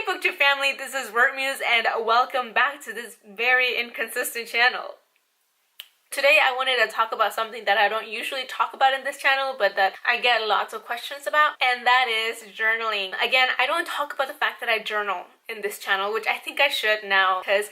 Hey BookTube family, this is Workmuse and welcome back to this very inconsistent channel. Today I wanted to talk about something that I don't usually talk about in this channel, but that I get lots of questions about, and that is journaling. Again, I don't talk about the fact that I journal in this channel, which I think I should now, because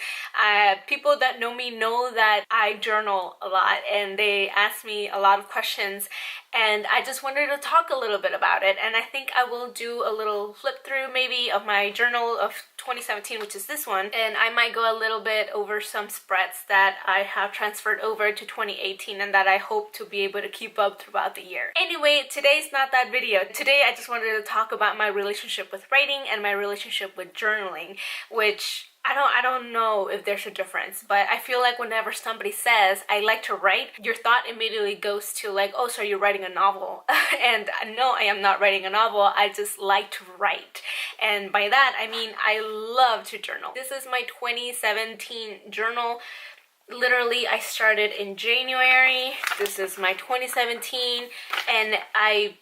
people that know me know that I journal a lot and they ask me a lot of questions, and I just wanted to talk a little bit about it. And I think I will do a little flip through maybe of my journal of 2017, which is this one, and I might go a little bit over some spreads that I have transferred over to 2018 and that I hope to be able to keep up throughout the year. Anyway, today's not that video. Today I just wanted to talk about my relationship with writing and my relationship with journaling, which I don't know if there's a difference, but I feel like whenever somebody says I like to write, your thought immediately goes to like, oh, so you're writing a novel. And no, I am not writing a novel. I just like to write. And by that, I mean I love to journal. This is my 2017 journal. Literally, I started in January. This is my 2017, and I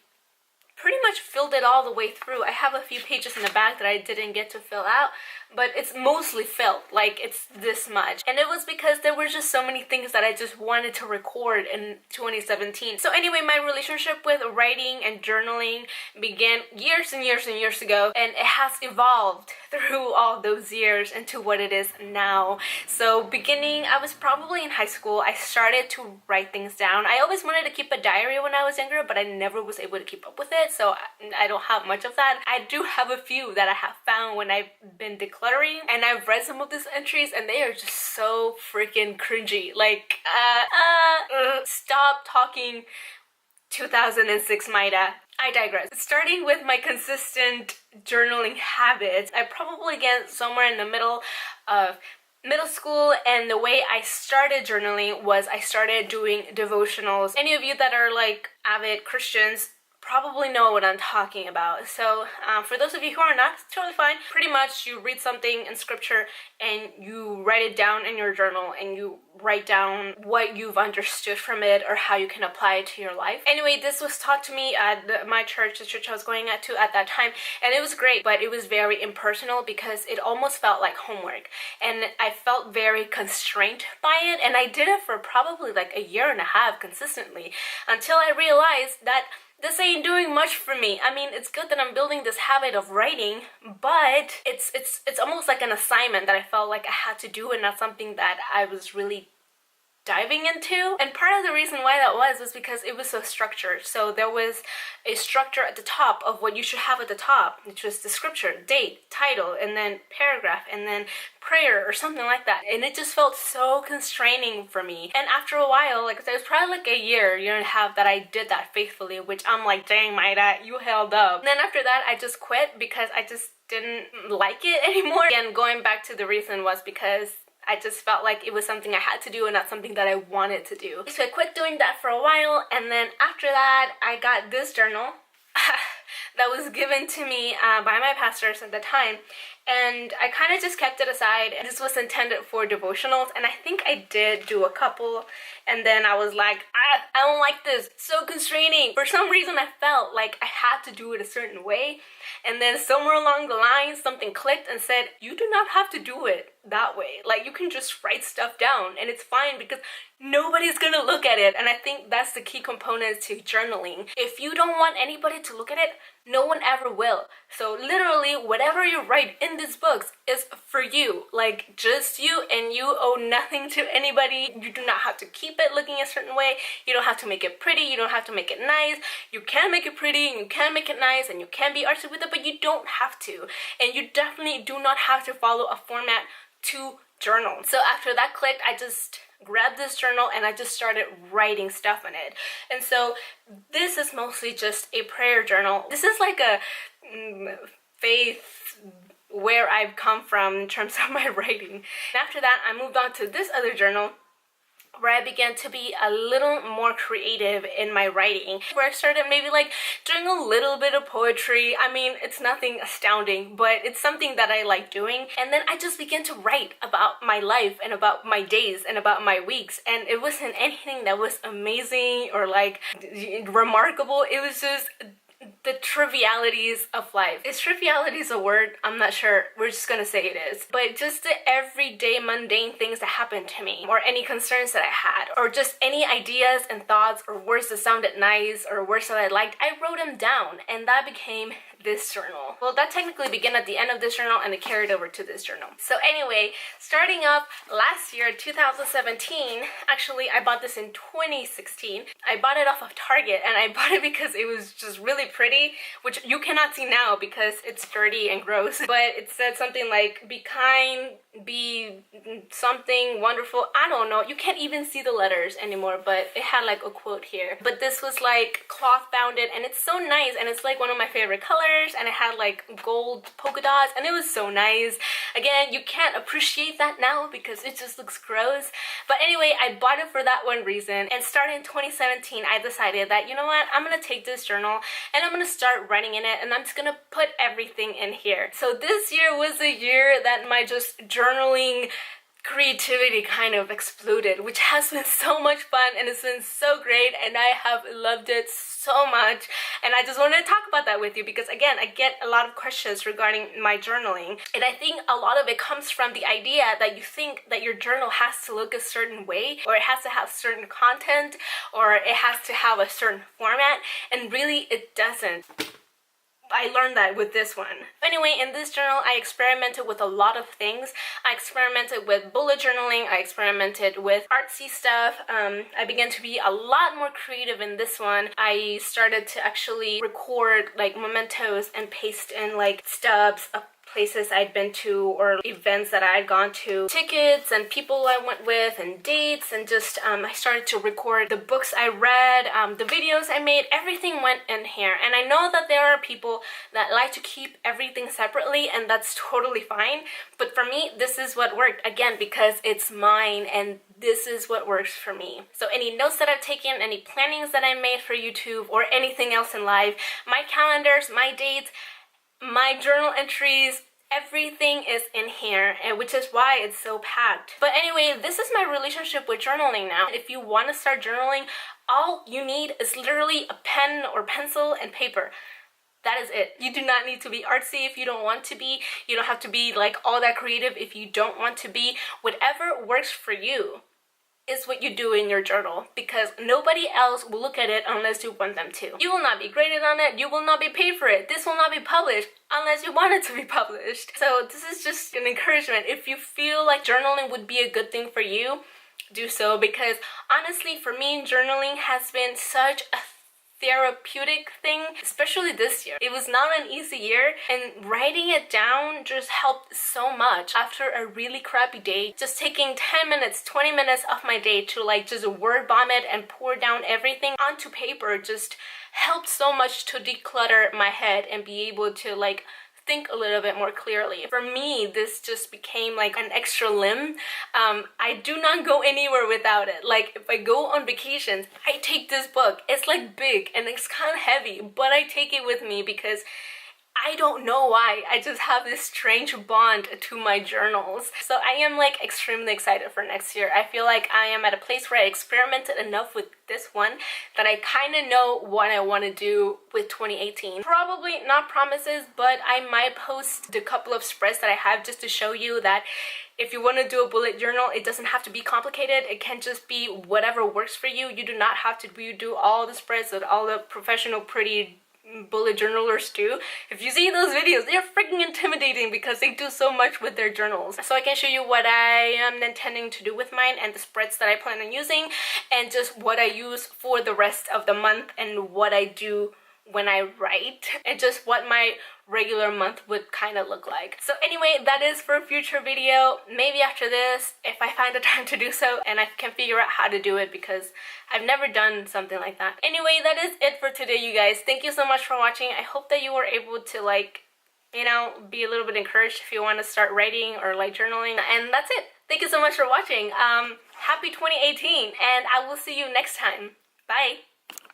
pretty much filled it all the way through. I have a few pages in the back that I didn't get to fill out, but it's mostly filled, like it's this much. And it was because there were just so many things that I just wanted to record in 2017. So anyway, my relationship with writing and journaling began years and years and years ago, and it has evolved through all those years into what it is now. So beginning, I was probably in high school, I started to write things down. I always wanted to keep a diary when I was younger, but I never was able to keep up with it, so I don't have much of that. I do have a few that I have found when I've been decluttering, and I've read some of these entries and they are just so freaking cringy. Like, stop talking 2006 Maida. I digress. Starting with my consistent journaling habits, I probably get somewhere in the middle of middle school, and the way I started journaling was I started doing devotionals. Any of you that are like avid Christians probably know what I'm talking about. So for those of you who are not, it's totally fine. Pretty much you read something in scripture and you write it down in your journal, and you write down what you've understood from it or how you can apply it to your life. Anyway, this was taught to me at my church, the church I was going at that time, and it was great, but it was very impersonal because it almost felt like homework, and I felt very constrained by it, and I did it for probably like a year and a half consistently until I realized that this ain't doing much for me. I mean, it's good that I'm building this habit of writing, but it's almost like an assignment that I felt like I had to do, and not something that I was really diving into. And part of the reason why that was because it was so structured. So there was a structure at the top of what you should have at the top, which was the scripture, date, title, and then paragraph, and then prayer or something like that. And it just felt so constraining for me. And after a while, like it was probably like a year and a half that I did that faithfully, which I'm like, dang Maida, you held up. And then after that, I just quit because I just didn't like it anymore. And going back to the reason was because I just felt like it was something I had to do and not something that I wanted to do. So I quit doing that for a while, and then after that I got this journal that was given to me by my pastors at the time, and I kind of just kept it aside. This was intended for devotionals, and I think I did do a couple, and then I was like, I don't like this, it's so constraining. For some reason I felt like I had to do it a certain way, and then somewhere along the line something clicked and said, you do not have to do it that way. Like, you can just write stuff down and it's fine because nobody's gonna look at it. And I think that's the key component to journaling. If you don't want anybody to look at it, no one ever will. So literally whatever you write in these books is for you, like just you, and you owe nothing to anybody. You do not have to keep it looking a certain way. You don't have to make it pretty, you don't have to make it nice. You can make it pretty and you can make it nice and you can be artsy with it, but you don't have to. And you definitely do not have to follow a format to journal. So after that clicked, I just grabbed this journal and I just started writing stuff in it. And so this is mostly just a prayer journal. This is like a faith where I've come from in terms of my writing. And after that, I moved on to this other journal where I began to be a little more creative in my writing, where I started maybe like doing a little bit of poetry. I mean, it's nothing astounding, but it's something that I like doing. And then I just began to write about my life and about my days and about my weeks, and it wasn't anything that was amazing or like remarkable. It was just the trivialities of life. Is trivialities a word? I'm not sure. We're just gonna say it is. But just the everyday mundane things that happened to me, or any concerns that I had, or just any ideas and thoughts or words that sounded nice or words that I liked, I wrote them down, and that became this journal. Well, that technically began at the end of this journal and it carried over to this journal. So anyway, starting up last year, 2017, actually I bought this in 2016. I bought it off of Target, and I bought it because it was just really pretty, which you cannot see now because it's dirty and gross, but it said something like, be kind, be something wonderful. I don't know, you can't even see the letters anymore, but it had like a quote here. But this was like cloth bounded, and it's so nice, and it's like one of my favorite colors, and it had like gold polka dots, and it was so nice. Again, you can't appreciate that now because it just looks gross, but anyway, I bought it for that one reason. And starting in 2017, I decided that, you know what, I'm gonna take this journal and I'm gonna start writing in it, and I'm just gonna put everything in here. So this year was a year that my just journaling creativity kind of exploded, which has been so much fun, and it's been so great, and I have loved it so much. And I just wanted to talk about that with you because, again, I get a lot of questions regarding my journaling, and I think a lot of it comes from the idea that you think that your journal has to look a certain way, or it has to have certain content, or it has to have a certain format, and really it doesn't. I learned that with this one. Anyway, in this journal, I experimented with a lot of things. I experimented with bullet journaling. I experimented with artsy stuff. I began to be a lot more creative in this one. I started to actually record like mementos and paste in like stubs of places I'd been to or events that I had gone to, tickets and people I went with and dates, and just I started to record the books I read, the videos I made. Everything went in here, and I know that there are people that like to keep everything separately, and that's totally fine, but for me this is what worked, again, because it's mine and this is what works for me. So any notes that I've taken, any plannings that I made for YouTube or anything else in life, my calendars, my dates, my journal entries, everything is in here, and which is why it's so packed. But anyway, this is my relationship with journaling now. If you want to start journaling, all you need is literally a pen or pencil and paper. That is it. You do not need to be artsy if you don't want to be. You don't have to be like all that creative if you don't want to be. Whatever works for you is what you do in your journal, because nobody else will look at it unless you want them to. You will not be graded on it. You will not be paid for it. This will not be published unless you want it to be published. So this is just an encouragement. If you feel like journaling would be a good thing for you, do so, because honestly for me, journaling has been such a therapeutic thing, especially this year. It was not an easy year, and writing it down just helped so much. After a really crappy day, just taking 10 minutes, 20 minutes of my day to like just word vomit and pour down everything onto paper just helped so much to declutter my head and be able to like think a little bit more clearly. For me, this just became like an extra limb. I do not go anywhere without it. Like if I go on vacations, I take this book. It's like big and it's kind of heavy, but I take it with me because I don't know why. I just have this strange bond to my journals. So I am like extremely excited for next year. I feel like I am at a place where I experimented enough with this one that I kind of know what I want to do with 2018. Probably not promises, but I might post the couple of spreads that I have just to show you that if you want to do a bullet journal, it doesn't have to be complicated. It can just be whatever works for you. You do not have to do all the spreads that all the professional pretty bullet journalers do. If you see those videos, they're freaking intimidating because they do so much with their journals. So I can show you what I am intending to do with mine and the spreads that I plan on using, and just what I use for the rest of the month, and what I do when I write, and just what my regular month would kind of look like. So anyway, that is for a future video. Maybe after this, if I find the time to do so and I can figure out how to do it, because I've never done something like that. Anyway, that is it for today, you guys. Thank you so much for watching. I hope that you were able to like, you know, be a little bit encouraged if you want to start writing or like journaling. And that's it. Thank you so much for watching. Happy 2018, and I will see you next time. Bye.